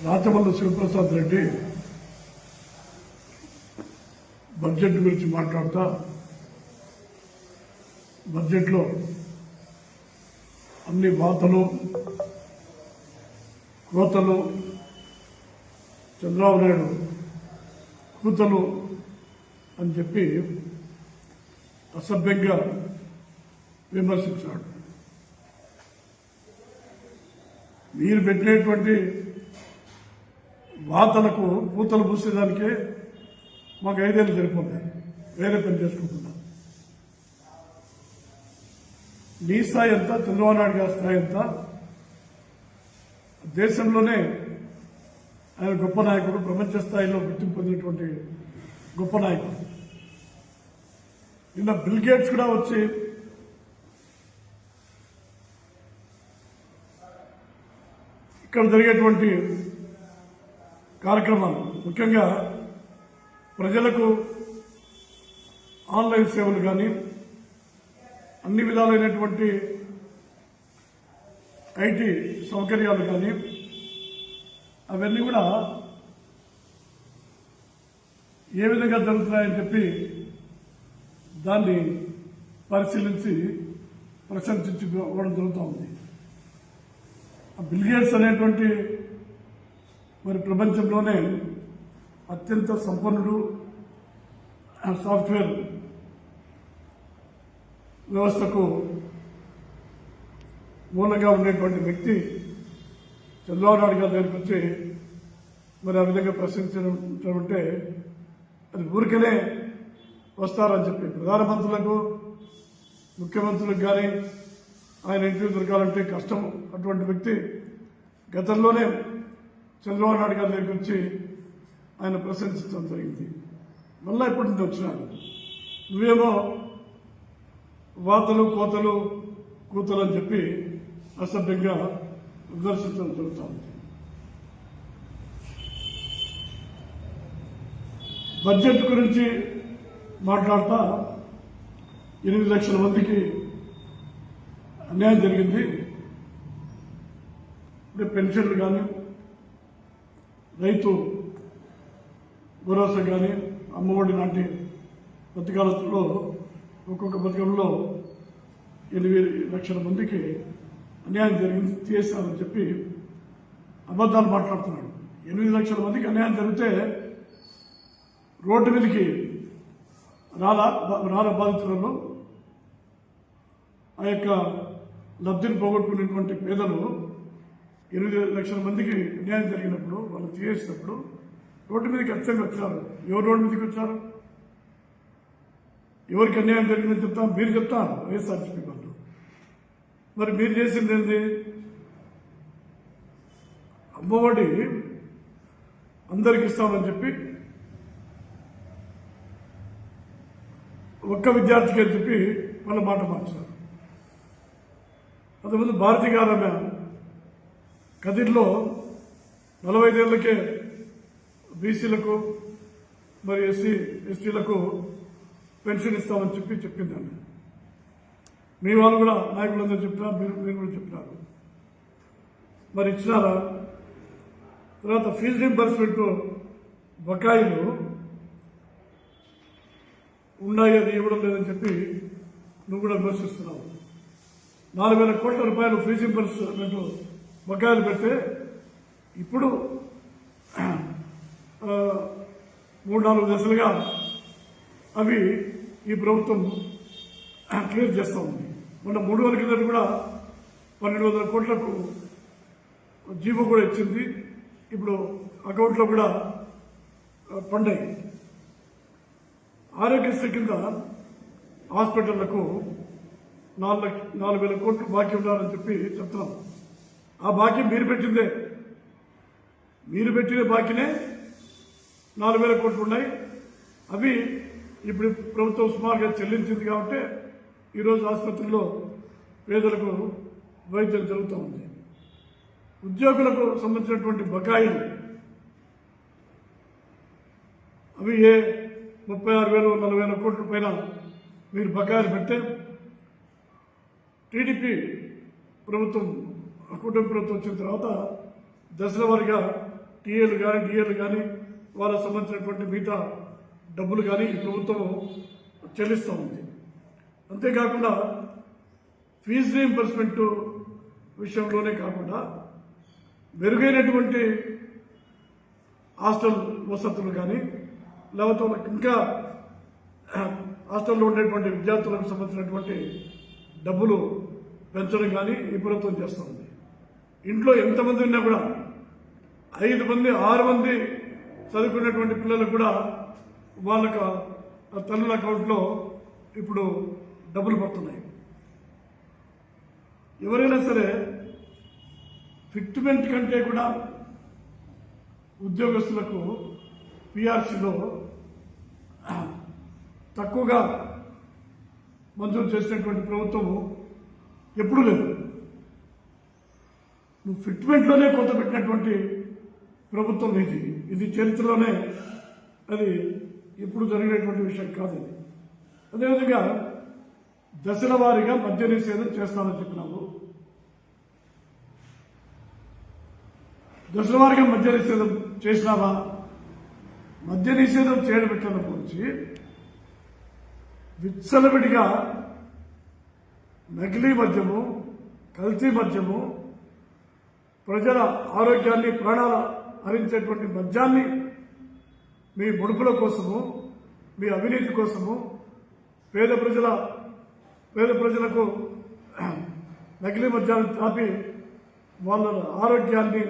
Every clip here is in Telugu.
రాచమల్లు శివప్రసాద్ రెడ్డి బడ్జెట్ గురించి మాట్లాడుతా బడ్జెట్లో అన్ని వార్తలు కోతలు చంద్రబాబు నాయుడు కూతలు అని చెప్పి అసభ్యంగా విమర్శించాడు. మీరు పెట్టినటువంటి వార్తలకు కూతలు పూసేదానికే మాకు 5 ఏళ్ళు సరిపోతాయి, వేరే పని చేసుకుంటున్నాం. నీ స్థాయి ఎంత, చంద్రబాబు నాయుడు గారి స్థాయి ఎంత? దేశంలోనే ఆయన గొప్ప నాయకుడు, ప్రపంచ స్థాయిలో గుర్తింపు పొందినటువంటి గొప్ప నాయకుడు. నిన్న బిల్ గేట్స్ కూడా వచ్చి ఇక్కడ జరిగేటువంటి కార్యక్రమాలు, ముఖ్యంగా ప్రజలకు ఆన్లైన్ సేవలు కానీ అన్ని విధాలైనటువంటి ఐటీ సౌకర్యాలు కానీ అవన్నీ కూడా ఏ విధంగా జరుగుతున్నాయని చెప్పి దాన్ని పరిశీలించి ప్రశంసించుకోవడం జరుగుతూ ఉంది. బిల్ గేట్స్ అనేటువంటి మరి ప్రపంచంలోనే అత్యంత సంపన్నుడు, సాఫ్ట్వేర్ వ్యవస్థకు మూలంగా ఉండేటువంటి వ్యక్తి చంద్రబాబు నాయుడు గారి దగ్గరికి వచ్చి మరి ఆ విధంగా ప్రశ్నించడం అంటే అది ఊరికనే వస్తారని చెప్పి ప్రధానమంత్రులకు, ముఖ్యమంత్రులకు కానీ ఆయన ఇంటర్వ్యూ దొరకాలంటే కష్టం. అటువంటి వ్యక్తి గతంలోనే చంద్రబాబు నాయుడు గారి దగ్గరికి వచ్చి ఆయన ప్రశంసించడం జరిగింది. మళ్ళీ ఇప్పటి నుంచి వచ్చినాడు, నువ్వేమో వార్తలు కోతలు కూతలు అని చెప్పి అసభ్యంగా విమర్శించడం జరుగుతూ ఉంది. బడ్జెట్ గురించి మాట్లాడుతా 8 లక్షల మందికి అన్యాయం జరిగింది. ఇప్పుడు పెన్షన్లు కానీ, రైతు భరోసా కానీ, అమ్మఒడి లాంటి పథకాలలో ఒక్కొక్క పథకంలో 8 లక్షల మందికి అన్యాయం జరిగింది, చేశారని చెప్పి అబద్ధాలు మాట్లాడుతున్నాడు. 8 లక్షల మందికి అన్యాయం జరిగితే రోడ్డు మీదకి రాల బాధితులను, ఆ యొక్క లబ్ధిని పోగొట్టుకునేటువంటి పేదలు 8 లక్షల మందికి అన్యాయం జరిగినప్పుడు, వాళ్ళు చేసినప్పుడు రోడ్డు మీదకి ఖచ్చితంగా వచ్చారు. ఎవరు రోడ్డు మీదకి వచ్చారు? ఎవరికి అన్యాయం జరిగిందని చెప్తాను, మీరు చెప్తాను వైఎస్ఆర్సీపీ వాళ్ళు. మరి మీరు చేసింది ఏంటి? అమ్మఒడి అందరికి ఇస్తామని చెప్పి ఒక్క విద్యార్థికి అని చెప్పి వాళ్ళ మాట మార్చారు. అంతకుముందు భారతి గారు ఆమె కదిర్లో 45 ఏళ్లకే బీసీలకు మరి ఎస్టీలకు పెన్షన్ ఇస్తామని చెప్పి చెప్పిందండి. మీ వాళ్ళు కూడా నాయకులందరూ చెప్తున్నారు, మీరు కూడా చెప్తున్నారు. మరి ఇచ్చినారా? తర్వాత ఫీజు రీంబర్స్మెంట్ బకాయిలు ఉన్నాయి, అది ఇవ్వడం లేదని చెప్పి నువ్వు కూడా విమర్శిస్తున్నావు. 4,000 కోట్ల రూపాయలు ఫీజు రీంబర్స్మెంట్ బకాయిలు పెడితే ఇప్పుడు 3-4 దశలుగా అవి ఈ ప్రభుత్వం క్లియర్ చేస్తూ ఉంది. మొన్న 3 రోజుల కిందట కూడా 1,200 కోట్లకు జీవో కూడా ఇచ్చింది. ఇప్పుడు అకౌంట్లో కూడా పండాయి. ఆరోగ్యశ్రీ కింద హాస్పిటళ్లకు 4,000 కోట్లు బాకీ ఉన్నారని చెప్పి చెప్తున్నాం. ఆ బాకీ మీరు పెట్టిందే, మీరు పెట్టిన బాకీనే 4,000 కోట్లు ఉన్నాయి. అవి ఇప్పుడు ప్రభుత్వం సుమారుగా చెల్లించింది కాబట్టి ఈరోజు ఆసుపత్రిలో పేదలకు వైద్యం జరుగుతూ ఉంది. ఉద్యోగులకు సంబంధించినటువంటి బకాయిలు అవి 36,000 40,000 కోట్ల పైన మీరు బకాయిలు పెడితే టీడీపీ ప్రభుత్వం కూటమి ప్రభుత్వం వచ్చిన తర్వాత దశల వారీగా టీఏలు కానీ డిఏలు కానీ వాళ్ళకు సంబంధించినటువంటి మిగతా డబ్బులు కానీ ఈ ప్రభుత్వం చెల్లిస్తూ ఉంది. అంతేకాకుండా ఫీజు రీయింబర్స్మెంట్ విషయంలోనే కాకుండా మెరుగైనటువంటి హాస్టల్ వసతులు కానీ లేకపోతే ఇంకా హాస్టల్లో ఉండేటువంటి విద్యార్థులకు సంబంధించినటువంటి డబ్బులు పెంచడం కానీ ఈ ప్రభుత్వం చేస్తుంది. ఇంట్లో ఎంతమంది ఉన్నా కూడా 5 మంది 6 మంది చదువుకునేటువంటి పిల్లలకు కూడా వాళ్ళకు తల్లుల అకౌంట్లో ఇప్పుడు డబ్బులు పడుతున్నాయి. ఎవరైనా సరే ఫిట్మెంట్ కంటే కూడా ఉద్యోగస్తులకు పిఆర్సీలో తక్కువగా మంజూరు చేసినటువంటి ప్రభుత్వం ఎప్పుడూ లేదు. నువ్వు ఫిట్మెంట్లోనే కొంత పెట్టినటువంటి ప్రభుత్వం ఇది చరిత్రలోనే అది ఎప్పుడు జరిగినటువంటి విషయం కాదు. అదేవిధంగా దశల వారీగా మద్య నిషేధం చేస్తానని చెప్పినావు. దశల వారీగా మద్య నిషేధం చేసినావా? మద్య నిషేధం చేయడం పెట్టడం గురించి విచ్చలవిడిగా నకిలీ మద్యము, కల్తీ మద్యము, ప్రజల ఆరోగ్యాన్ని ప్రాణాలు హరించేటువంటి మద్యాన్ని మీ ముడుపుల కోసము, మీ అవినీతి కోసము, పేద ప్రజలకు నకిలీ మద్యాన్ని తాపి వాళ్ళ ఆరోగ్యాన్ని,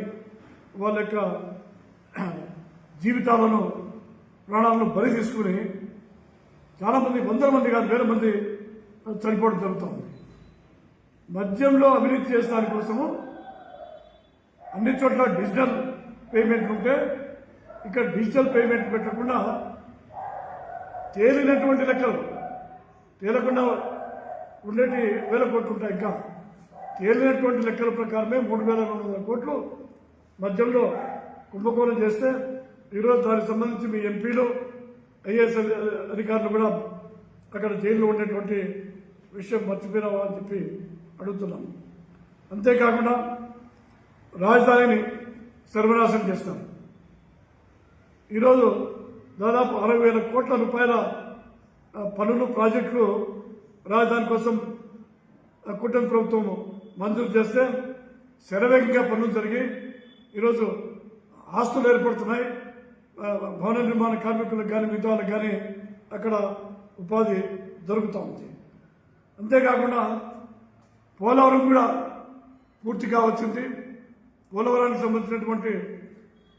వాళ్ళ యొక్క జీవితాలను, ప్రాణాలను బలి తీసుకుని చాలామంది, 100 మంది కాదు 1000 మంది చనిపోవడం జరుగుతుంది. మద్యంలో అవినీతి చేసే కోసము అన్ని చోట్ల డిజిటల్ పేమెంట్ ఉంటే ఇక్కడ డిజిటల్ పేమెంట్ పెట్టకుండా తేలినటువంటి లెక్కలు, తేలకుండా ఉండేటి 1000 కోట్లు ఉంటాయి. ఇంకా తేలినటువంటి లెక్కల ప్రకారమే 3,200 కోట్లు మద్యంలో కుంభకోణం చేస్తే ఈరోజు దానికి సంబంధించి మీ ఎంపీలు, ఐఏఎస్ అధికారులు కూడా అక్కడ జైల్లో ఉండేటువంటి విషయం మర్చిపోయినావా అని చెప్పి అడుగుతున్నాం. అంతేకాకుండా రాజధానిని సర్వనాశనం చేస్తాం. ఈరోజు దాదాపు 60,000 కోట్ల రూపాయల పనులు, ప్రాజెక్టులు రాజధాని కోసం కూటమి ప్రభుత్వం మంజూరు చేస్తే శరవేగంగా పనులు జరిగి ఈరోజు ఆస్తులు ఏర్పడుతున్నాయి. భవన నిర్మాణ కార్మికులకు కానీ మిగతా వాళ్ళకి కానీ అక్కడ ఉపాధి దొరుకుతూ ఉంది. అంతేకాకుండా పోలవరం కూడా పూర్తిగా వచ్చింది. పోలవరానికి సంబంధించినటువంటి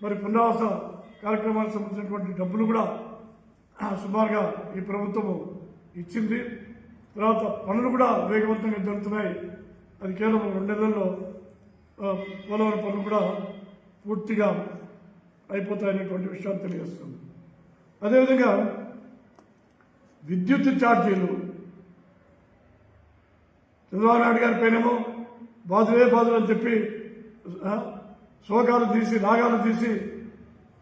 మరి పునరావాస కార్యక్రమానికి సంబంధించినటువంటి డబ్బులు కూడా సుమారుగా ఈ ప్రభుత్వము ఇచ్చింది. తర్వాత పనులు కూడా వేగవంతంగా జరుగుతున్నాయి. అది కేవలం 2 నెలల్లో పోలవరం పనులు కూడా పూర్తిగా అయిపోతాయనేటువంటి విషయాన్ని తెలియజేస్తుంది. అదేవిధంగా విద్యుత్ ఛార్జీలు చంద్రబాబు నాయుడు గారి పైనేమో బాధులు అని చెప్పి శోకాలు తీసి, రాగాలు తీసి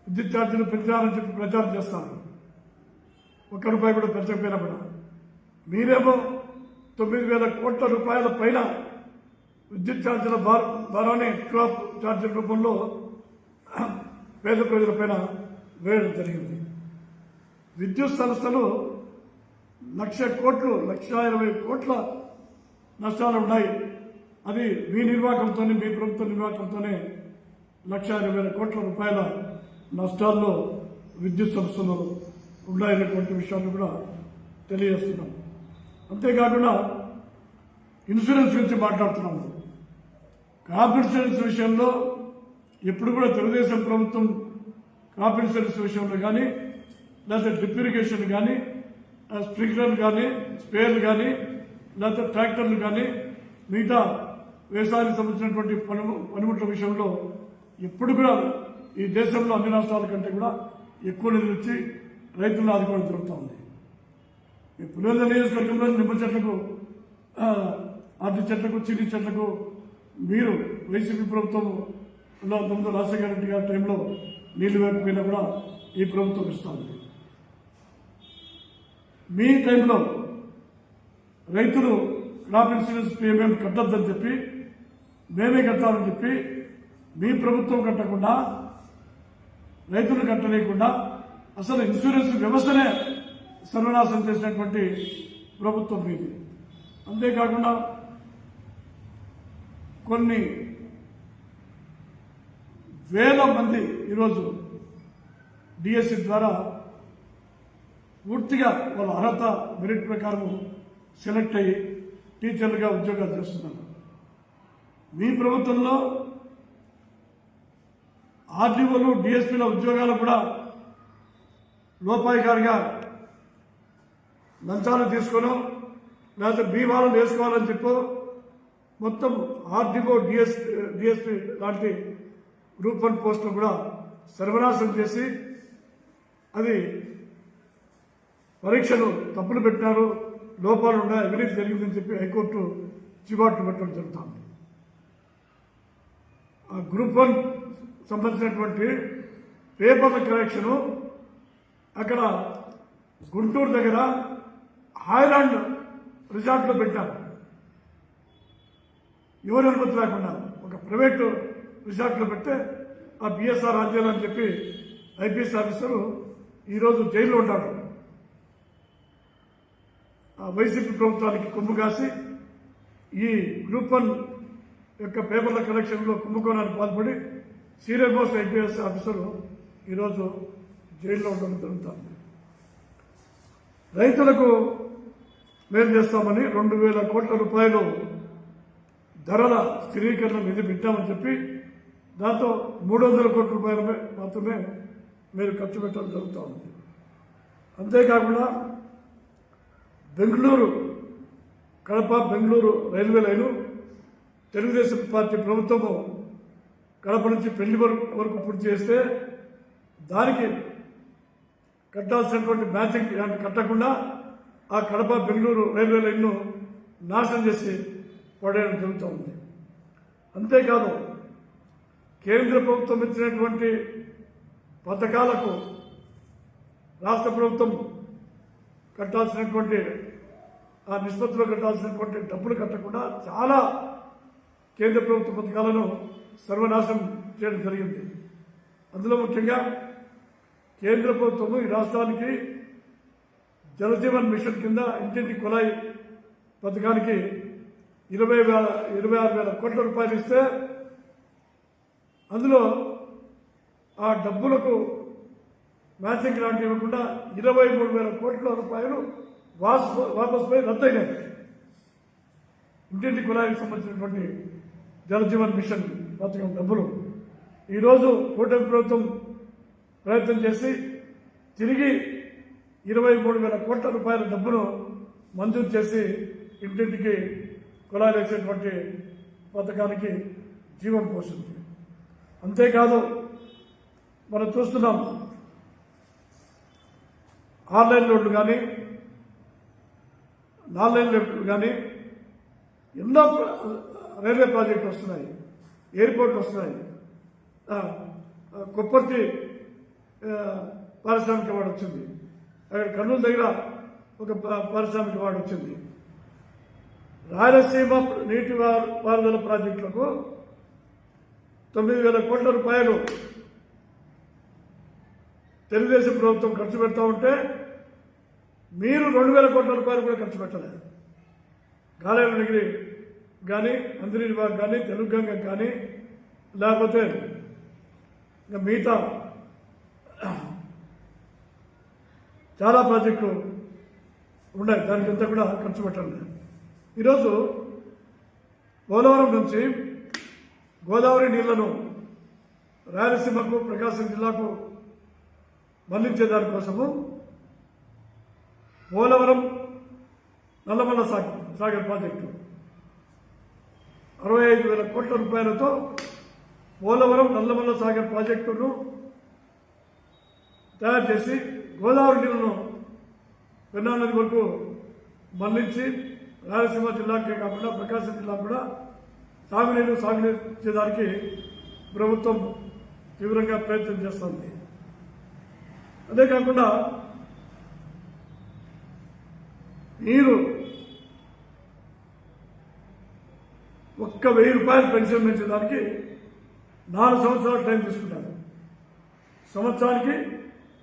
విద్యుత్ ఛార్జీలు పెంచాలని చెప్పి ప్రచారం చేస్తారు. ₹1 కూడా పెంచకపోయినా కూడా మీరేమో 9,000 కోట్ల రూపాయల పైన విద్యుత్ ఛార్జీల భారాన్ని ట్రాప్ ఛార్జీల రూపంలో పేద ప్రజలపైన వేయడం జరిగింది. విద్యుత్ సంస్థలు 1,00,000 కోట్లు, 1,20,000 కోట్ల నష్టాలు ఉన్నాయి. అది మీ నిర్వాహకంతోనే, మీ ప్రభుత్వ నిర్వాహకంతోనే 1,20,000 కోట్ల రూపాయల నష్టాల్లో విద్యుత్ సంస్థలు ఉన్నాయనేటువంటి విషయాన్ని కూడా తెలియజేస్తున్నాం. అంతేకాకుండా ఇన్సూరెన్స్ గురించి మాట్లాడుతున్నాము. క్రాప్ ఇన్సూరెన్స్ విషయంలో ఎప్పుడు కూడా తెలుగుదేశం ప్రభుత్వం క్రాప్ ఇన్సూరెన్స్ విషయంలో కానీ, లేకపోతే డ్రిప్ ఇరిగేషన్ కానీ, స్ప్రింక్లర్లు కానీ, స్ప్రేయర్లు కానీ, లేకపోతే ట్రాక్టర్లు కానీ, మిగతా వ్యవసాయానికి సంబంధించినటువంటి పనిముట్ల విషయంలో ఎప్పుడు కూడా ఈ దేశంలో అన్ని రాష్ట్రాల కంటే కూడా ఎక్కువ నిధులు ఇచ్చి రైతులను ఆదుకోవడం జరుగుతూ ఉంది. ఈ పులివెందుల నియోజకవర్గంలో నిమ్మ చెట్లకు, అరటి చెట్లకు, చిన్ని చెట్లకు మీరు వైసీపీ ప్రభుత్వం రాజశేఖర రెడ్డి గారి టైంలో నీళ్లు వేయకపోయినా కూడా ఈ ప్రభుత్వం ఇస్తుంది. మీ టైంలో రైతులు క్రాప్ ఇన్సూరెన్స్ ప్రీమియం కట్టొద్దని చెప్పి మేమే కట్టాలని చెప్పి మీ ప్రభుత్వం కట్టకుండా రైతులు కట్టలేకుండా అసలు ఇన్సూరెన్స్ వ్యవస్థనే సర్వనాశనం చేసినటువంటి ప్రభుత్వం మీది. అంతేకాకుండా కొన్ని వేల మంది ఈరోజు డిఎస్సి ద్వారా పూర్తిగా వాళ్ళ అర్హత మెరిట్ ప్రకారం సెలెక్ట్ అయ్యి టీచర్లుగా ఉద్యోగాలు చేస్తున్నారు. మీ ప్రభుత్వంలో ఆర్డీఓలు డిఎస్పీల ఉద్యోగాలు కూడా లోపాయికారిగా లంచాలు తీసుకోవడం లేకపోతే బీమాలు వేసుకోవాలని చెప్పు మొత్తం ఆర్డీఓ డిఎస్పీ లాంటి గ్రూప్ 1 పోస్టులు కూడా సర్వనాశనం చేసి అది పరీక్షలు తప్పులు పెట్టినారు, లోపాలు ఉన్నాయి, అవినీతి జరిగిందని చెప్పి హైకోర్టు చివాట్లు పెట్టడం జరుగుతుంది. ఆ గ్రూప్ 1 సంబంధించినటువంటి పేపర్ల కరెక్షను అక్కడ గుంటూరు దగ్గర హైలాండ్ రిసార్ట్లో పెట్టారు. ఎవరి అనుమతి లేకుండా ఒక ప్రైవేటు రిసార్ట్లో పెడితే ఆ బిఎస్ఆర్ ఆంజనేయులు అని చెప్పి ఐపీఎస్ ఆఫీసరు ఈరోజు జైల్లో ఉంటాడు. ఆ వైసీపీ ప్రభుత్వానికి కొమ్ము కాసి ఈ గ్రూప్ 1 యొక్క పేపర్ల కలెక్షన్లో కుంభకోణానికి పాల్పడి సీనియర్ మోస్ట్ ఐపీఎస్ ఆఫీసరు ఈరోజు జైల్లో ఉండడం జరుగుతుంది. రైతులకు మేలు చేస్తామని 2,000 కోట్ల రూపాయలు ధరల స్థిరీకరణ నిధి పెట్టామని చెప్పి దాంతో 300 కోట్ల రూపాయలు మాత్రమే మీరు ఖర్చు పెట్టడం జరుగుతూ ఉంది. అంతేకాకుండా Bengaluru Kadapa Bengaluru railway line Telugu Desam party ప్రభుత్వము కడప నుంచి పెళ్లి వరకు పూర్తి చేస్తే దానికి కట్టాల్సినటువంటి మ్యాచింగ్ కట్టకుండా ఆ కడప బెంగళూరు రైల్వే లైన్ను నాశనం చేసి పడేయడం జరుగుతూ ఉంది. అంతేకాదు కేంద్ర ప్రభుత్వం ఇచ్చినటువంటి పథకాలకు రాష్ట్ర ప్రభుత్వం కట్టాల్సినటువంటి ఆ నిష్పత్తిలో కట్టాల్సినటువంటి డబ్బులు కట్టకుండా చాలా కేంద్ర ప్రభుత్వ పథకాలను సర్వనాశనం చేయడం జరిగింది. అందులో ముఖ్యంగా కేంద్ర ప్రభుత్వము ఈ రాష్ట్రానికి జలజీవన్ మిషన్ కింద ఇంటింటి కుళాయి పథకానికి 26,000 కోట్ల రూపాయలు ఇస్తే అందులో ఆ డబ్బులకు మ్యాచింగ్ గ్రాంట్ ఇవ్వకుండా 23,000 కోట్ల రూపాయలు వాపసు పోయి రద్దయినాయి. ఇంటింటి కుళాయికి సంబంధించినటువంటి జలజీవన్ మిషన్ పథకం డబ్బులు ఈరోజు కూటమి ప్రభుత్వం ప్రయత్నం చేసి తిరిగి 23,000 కోట్ల రూపాయల డబ్బును మంజూరు చేసి ఇంటింటికి కుళాయిలు వేసేటువంటి పథకానికి జీవం పోస్తుంది. అంతేకాదు మనం చూస్తున్నాం ఆన్లైన్ లోన్లు కానీ నాన్ లైన్ లోన్లు కానీ ఎన్నో రైల్వే ప్రాజెక్టులు వస్తున్నాయి, ఎయిర్పోర్ట్లు వస్తున్నాయి. కొప్పర్తి పారిశ్రామిక వాడు వచ్చింది, అక్కడ కర్నూలు దగ్గర ఒక పారిశ్రామిక వాడు వచ్చింది. రాయలసీమ నీటి పారుదల ప్రాజెక్టులకు 9,000 కోట్ల రూపాయలు తెలుగుదేశం ప్రభుత్వం ఖర్చు పెడతా ఉంటే మీరు 2,000 కోట్ల రూపాయలు కూడా ఖర్చు పెట్టలేదు. గాలేరునగిరి కానీ అందిరిబాగ్ కానీ తెలుగు గంగ కానీ లేకపోతే ఇంకా మిగతా చాలా ప్రాజెక్టులు ఉన్నాయి, దానికంతా కూడా ఖర్చు పెట్టలేదు. ఈరోజు పోలవరం నుంచి గోదావరి నీళ్లను రాయలసీమకు ప్రకాశం జిల్లాకు మళ్లించే దానికోసము పోలవరం నల్లమల్ల సాగర్ ప్రాజెక్టు 65,000 కోట్ల రూపాయలతో పోలవరం నల్లమల్ల సాగర్ ప్రాజెక్టును తయారు చేసి గోదావరి నీళ్లను పెన్నా నది వరకు మళ్లించి రాయలసీమ జిల్లాకే కాకుండా ప్రకాశం జిల్లా కూడా సాగునీరు చేయడానికి ప్రభుత్వం తీవ్రంగా ప్రయత్నం చేస్తుంది. అంతేకాకుండా మీరు ఒక్క 1000 రూపాయలు పెన్షన్ పెంచడానికి 4 సంవత్సరాలు టైం తీసుకుంటారు. సంవత్సరానికి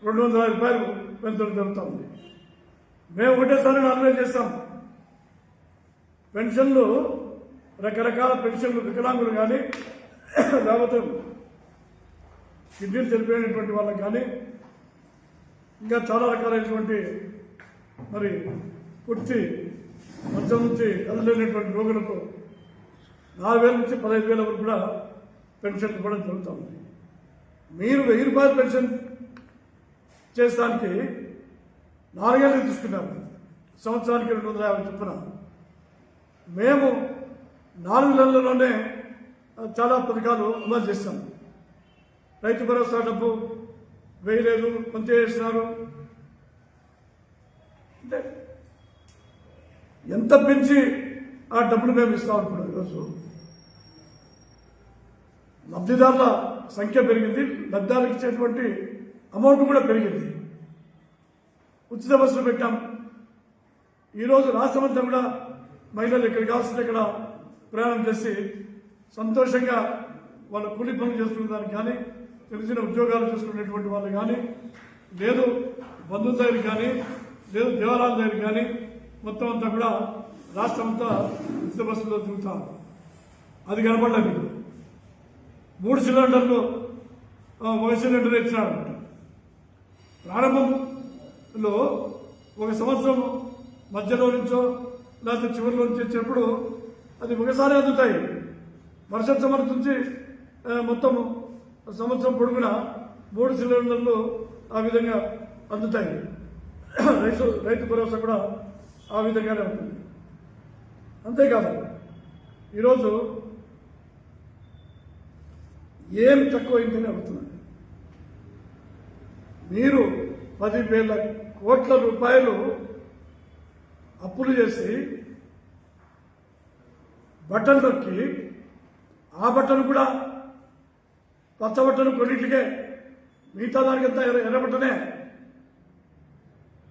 200 రూపాయలు పెంచడం జరుగుతూ ఉంది. మేము ఒకటేసారి 40 చేస్తాం. పెన్షన్లు రకరకాల పెన్షన్లు వికలాంగులు కానీ లేకపోతే కిడ్నీలు చనిపోయినటువంటి వాళ్ళకి కానీ ఇంకా చాలా రకాలైనటువంటి మరి పూర్తి మంచం నుంచి కదలేనటువంటి రోగులకు 4,000 నుంచి 15,000 వరకు కూడా పెన్షన్ ఇవ్వడం జరుగుతూ ఉంది. మీరు 1000 రూపాయలు పెన్షన్ చేసడానికి 4 ఏళ్ళు తీసుకున్నారు. సంవత్సరానికి 250 చొప్పున. మేము 4 నెలల్లోనే చాలా పథకాలు అమలు చేస్తాం. రైతు భరోసా డబ్బు వేయలేదు, కొంత చేస్తున్నారు. అంటే ఎంత పెంచి ఆ డబ్బులు మేము ఇస్తాం. ఇప్పుడు ఈరోజు లబ్ధిదారుల సంఖ్య పెరిగింది, లబ్ధిదారులకు ఇచ్చేటువంటి అమౌంట్ కూడా పెరిగింది. ఉచిత బస్సులు పెట్టాం. ఈరోజు రాష్ట్రమంతా కూడా మహిళలు ఎక్కడికి కావాల్సింది ఇక్కడ ప్రయాణం చేసి సంతోషంగా వాళ్ళ కూలి పనులు చేసుకునే దానికి కానీ, తెలిసిన ఉద్యోగాలు చేసుకునేటువంటి వాళ్ళు కానీ, లేదు బంధువుల దగ్గర కానీ, లేదు దేవాలయాల దగ్గర కానీ, మొత్తం అంతా కూడా రాష్ట్రం అంతా ఉచిత బస్సులో తిరుగుతారు. అది కనపడలేదు. 3 సిలిండర్లు ఒక సిలిండర్ ఇచ్చినాడు. ప్రారంభంలో 1 సంవత్సరం మధ్యలో నుంచో లేకపోతే చివరిలో నుంచి వచ్చినప్పుడు అది ఒకసారి అందుతాయి. మరుసటి సంవత్సరం నుంచి మొత్తం సంవత్సరం పొడుగునా 3 సిలిండర్లు ఆ విధంగా అందుతాయి. రైతు భరోసా కూడా ఆ విధంగానే ఉంటుంది. అంతేకాదు ఈరోజు ఏం తక్కువైందని అడుగుతున్నాను. మీరు 10,000 కోట్ల రూపాయలు అప్పులు చేసి బట్టలు నొక్కి ఆ బట్టను కూడా పచ్చ బట్టను కొన్నింటికే, మిగతా దానికంతా ఎర్రబట్టనే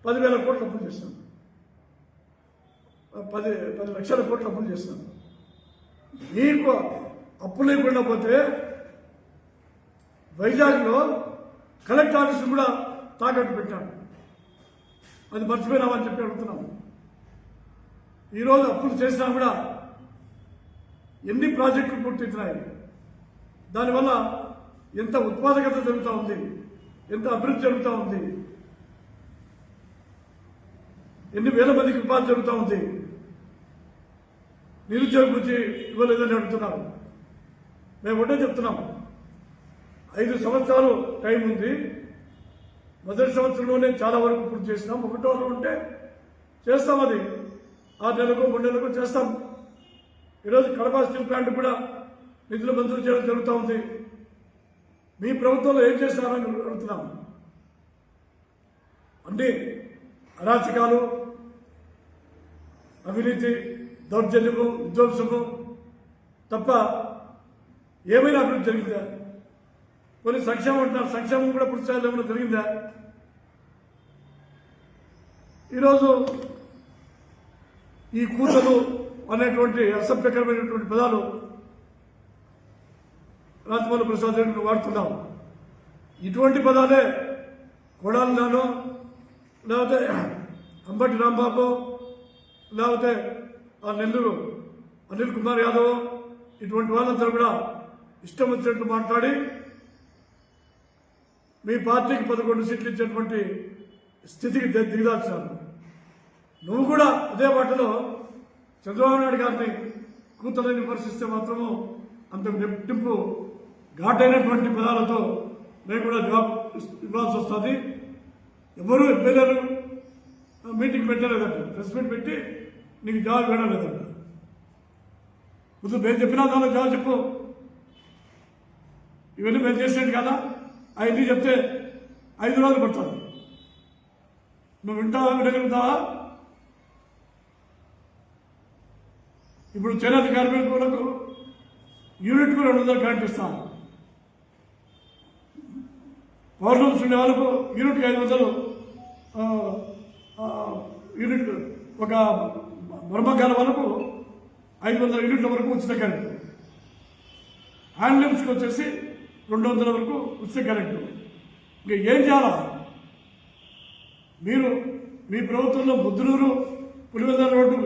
10,000 కోట్లు అప్పులు చేస్తాను. 10 లక్షల కోట్లు అప్పులు చేస్తాను. మీకు అప్పులు లేకుండా పోతే వైజాగ్లో కలెక్టర్ ఆఫీసు కూడా తాకట్టు పెట్టాను. అది మర్చిపోయినామని చెప్పి అడుగుతున్నాము. ఈరోజు అప్పులు చేసినా కూడా ఎన్ని ప్రాజెక్టులు పూర్తవుతున్నాయి, దానివల్ల ఎంత ఉత్పాదకత జరుగుతూ ఉంది, ఎంత అభివృద్ధి జరుగుతూ ఉంది, ఎన్ని వేల మందికి ఉపాధి జరుగుతూ ఉంది. నిరుద్యోగ వృత్తి ఇవ్వలేదని అడుగుతున్నారు. మేము ఒకటే చెప్తున్నాము, 5 సంవత్సరాలు టైం ఉంది. మొదటి సంవత్సరంలోనే చాలా వరకు పూర్తి చేసినాం. 1వ ఉంటే చేస్తాం. అది 6 నెలలకు 3 నెలలకు చేస్తాం. ఈరోజు కడప స్టీల్ ప్లాంట్ కూడా నిధులు మంజూరు చేయడం జరుగుతూ ఉంది. మీ ప్రభుత్వంలో ఏం చేస్తున్నారని అడుగుతున్నాం. అన్ని అరాచకాలు, అవినీతి, దౌర్జన్యము, విధ్వంసము తప్ప ఏమైనా అభివృద్ధి జరిగిందా? కొన్ని సంక్షేమం అంటున్నారు, సంక్షేమం కూడా పూర్తి స్థాయిలో ఏమైనా జరిగిందా? ఈరోజు ఈ కూతలు అనేటువంటి అసభ్యకరమైనటువంటి పదాలు రాజమౌళి ప్రసాద్ రెడ్డి వాడుతున్నాం. ఇటువంటి పదాలే కొడాలినానో లేకపోతే అంబటి రాంబాబు లేకపోతే ఆ నెల్లూరు అనిల్ కుమార్ యాదవ్ ఇటువంటి వాళ్ళంతా కూడా ఇష్టం వచ్చినట్టు మాట్లాడి మీ పార్టీకి 11 సీట్లు ఇచ్చేటువంటి స్థితికి దిగదాల్చారు. నువ్వు కూడా అదే బాటలో చంద్రబాబు నాయుడు గారిని కూతురని విమర్శిస్తే మాత్రము అంతకు రెట్టింపు ఘాటైనటువంటి పదాలతో మేము కూడా జవాబు ఇవ్వాల్సి వస్తుంది. ఎవరు ఎమ్మెల్యేలు మీటింగ్ పెట్టలేదంట, ప్రెస్ మీట్ పెట్టి నీకు జవాబు ఇవ్వలేదంట. ముందు మేము చెప్పినా దానిలో జవాబు చెప్పు. ఇవన్నీ మేము చేసేది కదా, అవన్నీ చెప్తే 5 రోజులు పడుతుంది. నువ్వు వింటావా, వినగలుగుతావా? ఇప్పుడు చేనేత కార్మికులకు యూనిట్కు 200 కరెంట్ ఇస్తాను. పౌర్ణమ్స్ ఉండే వాళ్ళకు యూనిట్కి 500 యూనిట్ ఒక బ్రహ్మగాల వరకు 500 యూనిట్ల వరకు ఉచిత కరెంటు, హ్యాండ్లూమ్స్కి వచ్చేసి 200 వరకు ఉచిత కరెంటు. ఇంకా ఏం చేయాలా? మీరు మీ ప్రభుత్వంలో బుద్ధులూరు పులివెందుల రోడ్డు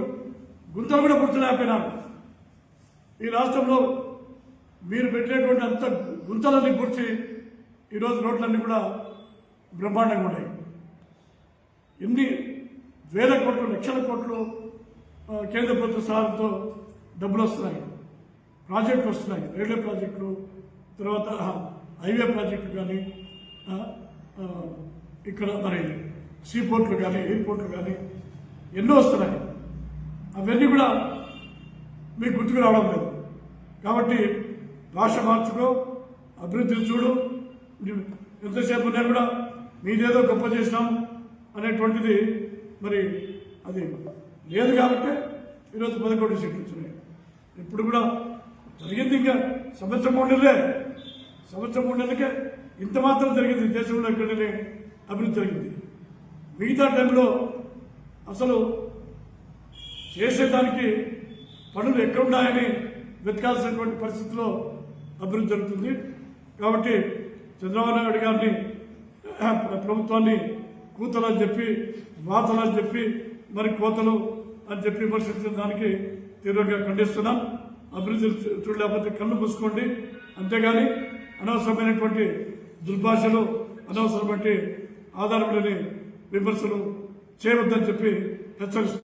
గుంతలు కూడా పూడ్చలేకపోయినారు. ఈ రాష్ట్రంలో మీరు పెట్టినటువంటి అంత గుంతలన్నీ పూడ్చి ఈరోజు రోడ్లన్నీ కూడా బ్రహ్మాండంగా ఉన్నాయి. ఎన్ని వేల కోట్లు లక్షల కోట్లు కేంద్ర ప్రభుత్వ సహాయంతో డబ్బులు వస్తున్నాయి, ప్రాజెక్టులు వస్తున్నాయి, రైల్వే ప్రాజెక్టులు, తర్వాత హైవే ప్రాజెక్టులు కానీ, ఇక్కడ మరి సీపోర్ట్లు కానీ, ఎయిర్పోర్ట్లు కానీ ఎన్నో వస్తున్నాయి. అవన్నీ కూడా మీకు గుర్తుకు రావడం లేదు. కాబట్టి భాష మార్చుకో, అభివృద్ధిని చూడు. ఎంతసేపు నేను కూడా మీదేదో గొప్ప చేసినాం అనేటువంటిది మరి అది లేదు. కాబట్టి ఈరోజు 11 సీట్లు వచ్చినాయి. ఇప్పుడు కూడా జరిగింది ఇంకా సంవత్సరం 3 నెలలకే ఇంత మాత్రం జరిగింది. దేశంలో ఎక్కడనే అభివృద్ధి జరిగింది. మిగతా టైంలో అసలు చేసేదానికి పనులు ఎక్కడున్నాయని వెతకాల్సినటువంటి పరిస్థితిలో అభివృద్ధి జరుగుతుంది. కాబట్టి చంద్రబాబు నాయుడు గారిని ప్రభుత్వాన్ని కూతలని చెప్పి, వాతలని చెప్పి, మరి కోతలు అని చెప్పి విమర్శించిన దానికి తీవ్రంగా ఖండిస్తున్నాం. అభివృద్ధి చూడలేకపోతే కళ్ళు మూసుకోండి, అంతేగాని అనవసరమైనటువంటి దుర్భాషలు, అనవసరమైన ఆధారపడని విమర్శలు చేయవద్దని చెప్పి హెచ్చరిస్తున్నాం.